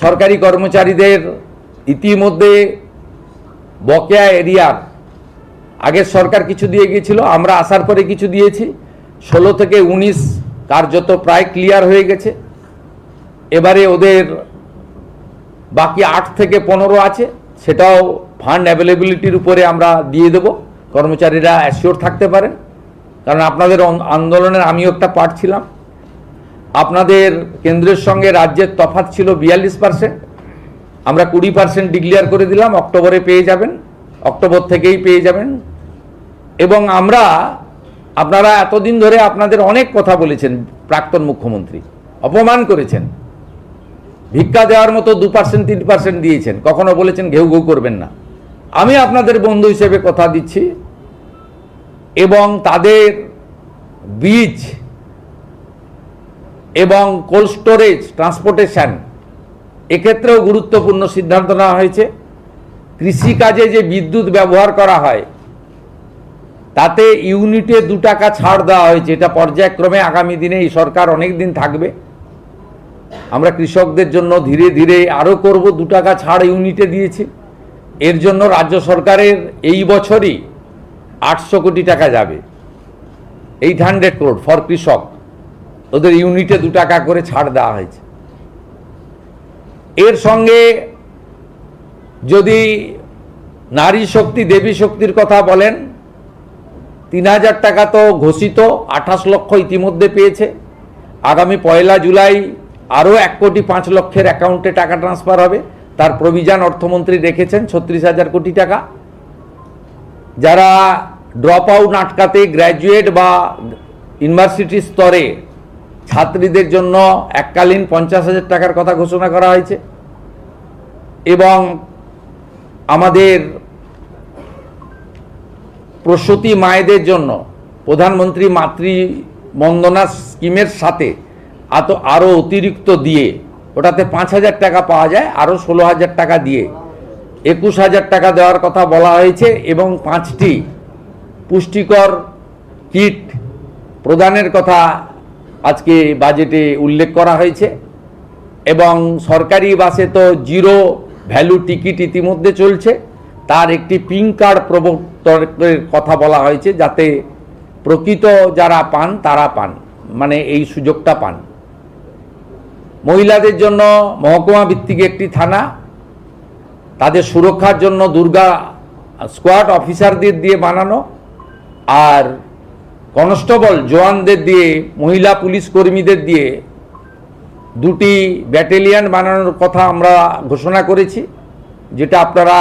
সরকারি কর্মচারীদের ইতিমধ্যে বকেয়া এরিয়ার আগের সরকার কিছু দিয়ে গিয়েছিল, আমরা আসার পরে কিছু দিয়েছি। 16 থেকে 19 কার্যত প্রায় ক্লিয়ার হয়ে গেছে। এবারে ওদের বাকি 8 থেকে 15 আছে, সেটাও ফান্ড অ্যাভেলেবিলিটির উপরে আমরা দিয়ে দেব, কর্মচারীরা অ্যাসিওর থাকতে পারেন। কারণ আপনাদের আন্দোলনের আমিও একটা পার্ট ছিলাম। আপনাদের কেন্দ্রের সঙ্গে রাজ্যের তফাৎ ছিল 42%, আমরা 20% ডিক্লেয়ার করে দিলাম, অক্টোবরে পেয়ে যাবেন, অক্টোবর থেকেই পেয়ে যাবেন। এবং আপনারা এতদিন ধরে আপনাদের অনেক কথা বলেছেন, প্রাক্তন মুখ্যমন্ত্রী অপমান করেছেন, ভিক্ষা দেওয়ার মতো 2% 3% দিয়েছেন, কখনো বলেছেন ঘেউ ঘেউ করবেন না। আমি আপনাদের বন্ধু হিসেবে কথা দিচ্ছি, এবং তাদের বীজ এবং কোল্ড স্টোরেজ ট্রান্সপোর্টেশন এক্ষেত্রেও গুরুত্বপূর্ণ সিদ্ধান্ত নেওয়া হয়েছে। কৃষিকাজে যে বিদ্যুৎ ব্যবহার করা হয় তাতে ইউনিটে 2 টাকা ছাড় দেওয়া হয়েছে। এটা পর্যায়ক্রমে আগামী দিনে এই সরকার অনেক দিন থাকবে। আমরা কৃষকদের জন্য ধীরে ধীরে আরও করব, 2 টাকা ছাড় ইউনিটে দিয়েছি। এর জন্য রাজ্য সরকারের এই বছরই 800 কোটি টাকা যাবে, 800 crore ফর কৃষক, ওদের ইউনিটে 2 টাকা করে ছাড় দেওয়া হয়েছে। এর সঙ্গে যদি নারী শক্তি দেবী শক্তির কথা বলেন, 3000 টাকা তো ঘোষিত, 28 লক্ষ ইতিমধ্যে পেয়েছে। আগামী 1 জুলাই আরও 1,05,00,000 অ্যাকাউন্টে টাকা ট্রান্সফার হবে, তার প্রভিশন অর্থমন্ত্রী রেখেছেন 36,000 কোটি টাকা। যারা ড্রপ আউট আটকাতে গ্র্যাজুয়েট বা ইউনিভার্সিটি স্তরে ছাত্রীদের জন্য এককালীন 50,000 টাকার কথা ঘোষণা করা হয়েছে। এবং আমাদের প্রসূতি মায়েদের জন্য প্রধানমন্ত্রী মাতৃ বন্দনা স্কিমের সাথে আরও অতিরিক্ত দিয়ে, ওটাতে 5,000 টাকা পাওয়া যায়, আরও 16,000 টাকা দিয়ে 21,000 টাকা দেওয়ার কথা বলা হয়েছে। এবং 5টি পুষ্টিকর কিট প্রদানের কথা আজকে বাজেটে উল্লেখ করা হয়েছে। এবং সরকারি বাসে তো 0 ভ্যালু টিকিট ইতিমধ্যে চলছে, তার একটি পিঙ্ক কার্ড প্রবর্তনের কথা বলা হয়েছে, যাতে প্রকৃত যারা পান তারা পান, মানে এই সুযোগটা পান। মহিলাদের জন্য মহকুমা ভিত্তিক একটি থানা, তাদের সুরক্ষার জন্য দুর্গা স্কোয়াড অফিসারদের দিয়ে বানানো, আর কনস্টেবল জওয়ানদের দিয়ে, মহিলা পুলিশ কর্মীদের দিয়ে 2টি ব্যাটালিয়ন বানানোর কথা আমরা ঘোষণা করেছি, যেটা আপনারা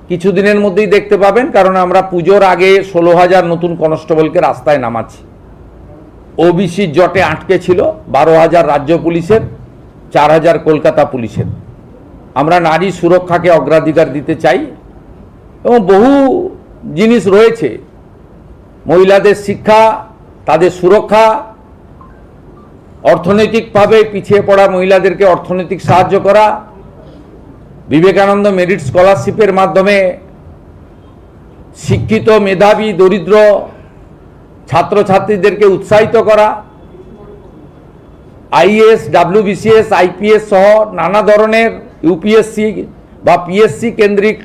কিছুদিনের মধ্যেই দেখতে পাবেন। কারণ আমরা পুজোর আগে 16,000 নতুন কনস্টেবলকে রাস্তায় নামাচ্ছি। ওবিসি জটে আটকে ছিল 12,000 রাজ্য পুলিশের, 4,000 কলকাতা পুলিশের। আমরা নারী সুরক্ষাকে অগ্রাধিকার দিতে চাই, এবং বহু জিনিস রয়েছে, মহিলাদের শিক্ষা, তাদের সুরক্ষা, অর্থনৈতিকভাবে পিছিয়ে পড়া মহিলাদেরকে অর্থনৈতিক সাহায্য করা, বিবেকানন্দ মেরিট স্কলারশিপের মাধ্যমে শিক্ষিত মেধাবী দরিদ্র ছাত্রছাত্রীদেরকে উৎসাহিত করা, আইএএস ডাব্লিউবিসিএস আইপিএস সহ নানা ধরনের ইউপিএসসি বা পিএসসি কেন্দ্রিক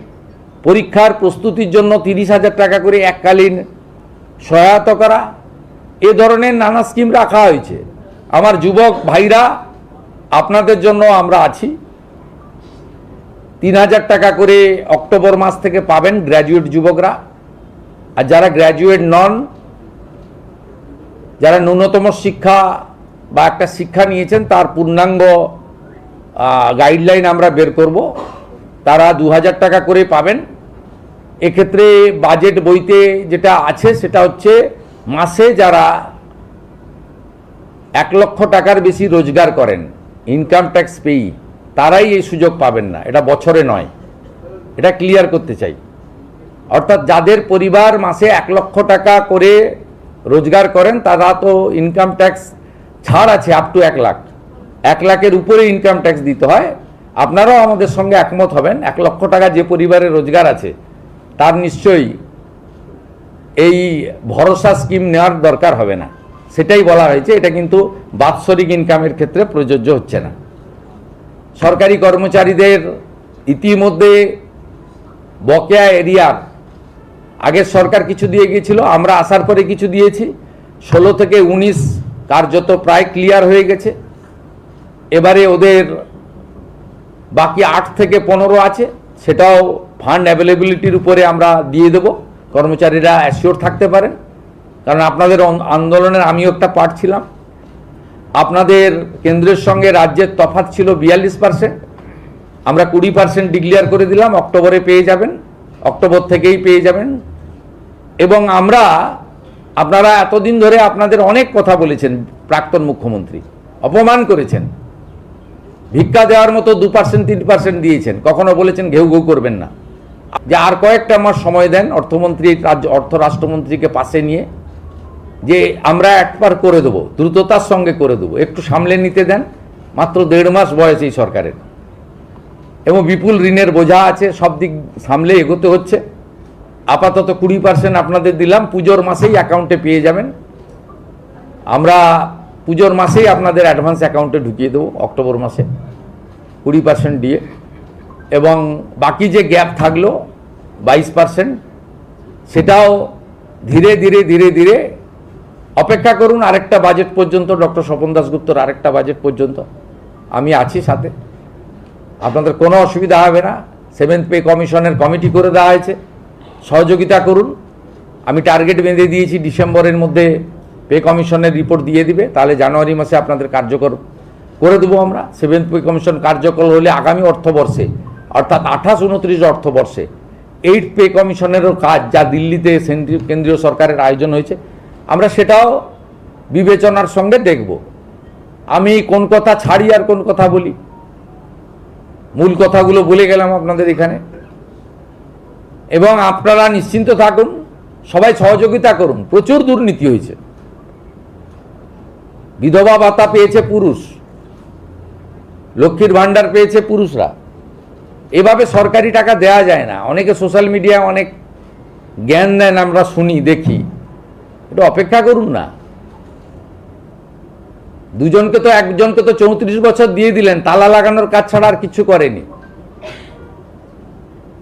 পরীক্ষার প্রস্তুতির জন্য 30,000 টাকা করে এককালীন সহায়তা করা, এ ধরনের নানা স্কিম রাখা হয়েছে। আমার যুবক ভাইরা, আপনাদের জন্য আমরা আছি। 3,000 টাকা করে অক্টোবর মাস থেকে পাবেন গ্র্যাজুয়েট যুবকরা। আর যারা গ্র্যাজুয়েট নন, যারা ন্যূনতম শিক্ষা বা একটা শিক্ষা নিয়েছেন, তার পূর্ণাঙ্গ গাইডলাইন আমরা বের করব, তারা 2,000 টাকা করে পাবেন। এক্ষেত্রে বাজেট বইতে যেটা আছে সেটা হচ্ছে, মাসে যারা 1 লক্ষ টাকার বেশি রোজগার করেন, ইনকাম ট্যাক্স পেই, তারাই এই সুযোগ পাবেন না, এটা বছরে নয়, এটা ক্লিয়ার করতে চাই। অর্থাৎ যাদের পরিবার মাসে 1 লক্ষ টাকা করে রোজগার করেন, তারা তো ইনকাম ট্যাক্স ছাড় আছে আপ টু 1 লাখ, 1 লাখের উপরে ইনকাম ট্যাক্স দিতে হয়। আপনারাও আমাদের সঙ্গে একমত হবেন, 1 লক্ষ টাকা যে পরিবারের রোজগার আছে তার নিশ্চয়ই এই ভরসা স্কিম নেওয়ার দরকার হবে না, সেটাই বলা হয়েছে। এটা কিন্তু বাৎসরিক ইনকামের ক্ষেত্রে প্রযোজ্য হচ্ছে না। সরকারি কর্মচারীদের ইতিমধ্যে বকেয়া এরিয়ার আগের সরকার কিছু দিয়ে গিয়েছিল, আমরা আসার পরে কিছু দিয়েছি। 16 থেকে 19 কার্যত প্রায় ক্লিয়ার হয়ে গেছে। এবারে ওদের বাকি 8 থেকে 15 আছে, সেটাও ফান্ড অ্যাভেলেবিলিটির উপরে আমরা দিয়ে দেব, কর্মচারীরা অ্যাসিওর থাকতে পারেন। কারণ আপনাদের আন্দোলনের আমিও একটা পার্ট ছিলাম। আপনাদের কেন্দ্রের সঙ্গে রাজ্যের তফাৎ ছিল 42%, আমরা 20% ডিক্লেয়ার করে দিলাম, অক্টোবরে পেয়ে যাবেন, অক্টোবর থেকেই পেয়ে যাবেন। এবং আপনারা এতদিন ধরে আপনাদের অনেক কথা বলেছেন, প্রাক্তন মুখ্যমন্ত্রী অপমান করেছেন, ভিক্ষা দেওয়ার মতো 2% 3% দিয়েছেন, কখনো বলেছেন ঘেউ ঘেউ করবেন না। যে আর কয়েকটা মাস সময় দেন অর্থমন্ত্রী, অর্থ রাষ্ট্রমন্ত্রীকে পাশে নিয়ে, যে আমরা একবার করে দেবো, দ্রুততার সঙ্গে করে দেবো, একটু সামলে নিতে দেন। মাত্র 1.5 মাস বয়স এই সরকারের, এবং বিপুল ঋণের বোঝা আছে, সব দিক সামলে এগোতে হচ্ছে। আপাতত 20% আপনাদের দিলাম, পুজোর মাসেই অ্যাকাউন্টে পেয়ে যাবেন। আমরা পুজোর মাসেই আপনাদের অ্যাডভান্স অ্যাকাউন্টে ঢুকিয়ে দেবো, অক্টোবর মাসে 20% দিয়ে। এবং বাকি যে গ্যাপ থাকলো 22%, সেটাও ধীরে ধীরে ধীরে ধীরে অপেক্ষা করুন আরেকটা বাজেট পর্যন্ত, ডক্টর স্বপন দাশগুপ্তর আরেকটা বাজেট পর্যন্ত আমি আছি সাথে, আপনাদের কোনো অসুবিধা হবে না। 7th পে কমিশনের কমিটি করে দেওয়া হয়েছে, সহযোগিতা করুন। আমি টার্গেট বেঁধে দিয়েছি, ডিসেম্বরের মধ্যে পে কমিশনের রিপোর্ট দিয়ে দিবে, তাহলে জানুয়ারি মাসে আপনাদের কার্যকর করে দেবো আমরা। 7th পে কমিশন কার্যকর হলে আগামী অর্থবর্ষে, অর্থাৎ 28-29 অর্থবর্ষে 8th পে কমিশনেরও কাজ, যা দিল্লিতে কেন্দ্রীয় সরকারের আয়োজন হয়েছে, আমরা সেটাও বিবেচনার সঙ্গে দেখব। আমি কোন কথা ছাড়ি আর কোন কথা বলি, মূল কথাগুলো বলে গেলাম আপনাদের এখানে। এবং আপনারা নিশ্চিন্ত থাকুন, সবাই সহযোগিতা করুন। প্রচুর দুর্নীতি হয়েছে, বিধবা ভাতা পেয়েছে পুরুষ, লক্ষ্মীর ভাণ্ডার পেয়েছে পুরুষরা। এভাবে সরকারি টাকা দেয়া যায় না। অনেকে সোশ্যাল মিডিয়ায় অনেক জ্ঞান দেন, আমরা শুনি দেখি, একটু অপেক্ষা করুন না। একজনকে তো 34 বছর দিয়ে দিলেন, তালা লাগানোর কাজ ছাড়া আর কিছু করেনি।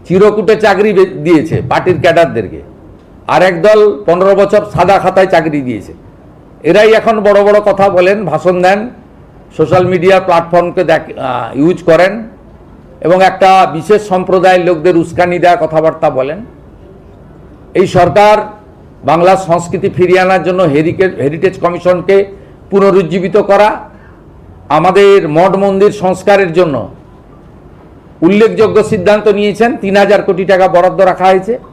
চিরকুটে চাকরি দিয়েছে পার্টির ক্যাডারদেরকে, আর একদল 15 বছর সাদা খাতায় চাকরি দিয়েছে। এরাই এখন বড় বড় কথা বলেন, ভাষণ দেন, সোশ্যাল মিডিয়া প্ল্যাটফর্মকে ইউজ করেন, এবং একটা বিশেষ সম্প্রদায়ের লোকদের উস্কানি দেওয়া কথাবার্তা বলেন। এই সরকার বাংলার সংস্কৃতি ফিরিয়ে আনার জন্য হেরিটেজ কমিশনকে পুনরুজ্জীবিত করা, আমাদের মঠ মন্দির সংস্কারের জন্য উল্লেখযোগ্য সিদ্ধান্ত নিয়েছেন। 3000 কোটি টাকা বরাদ্দ রাখা হয়েছে।